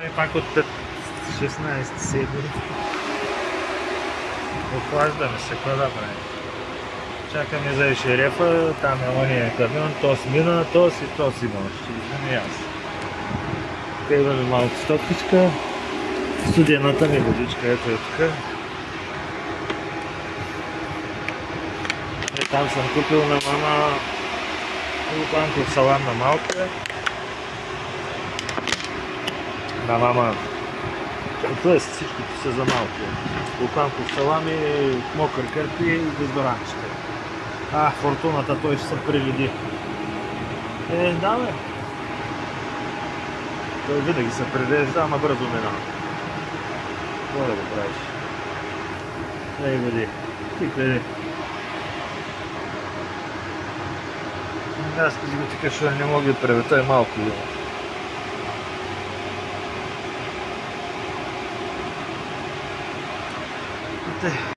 Пак от 16 седми. Охлаждаме се, какво да правим? Чакаме за шерефа, там е ония камион, то смина, то си може, ще измина и аз. Тук имаме малко стопичка, студената ми водичка, ето е тук. Там съм купил на мама луканков салам на малка. На мама, т.е. всичкото са за малко. Луканков салам и мокър кърпи и дезодорантчета. Фортуната, той ще се приведи. Да бе. Той винаги се прирежда, ама бързо минава. Какво да го правиш? Ей, бъди. Ти къде? Аз кажи го така, що не мога да преве, той малко има.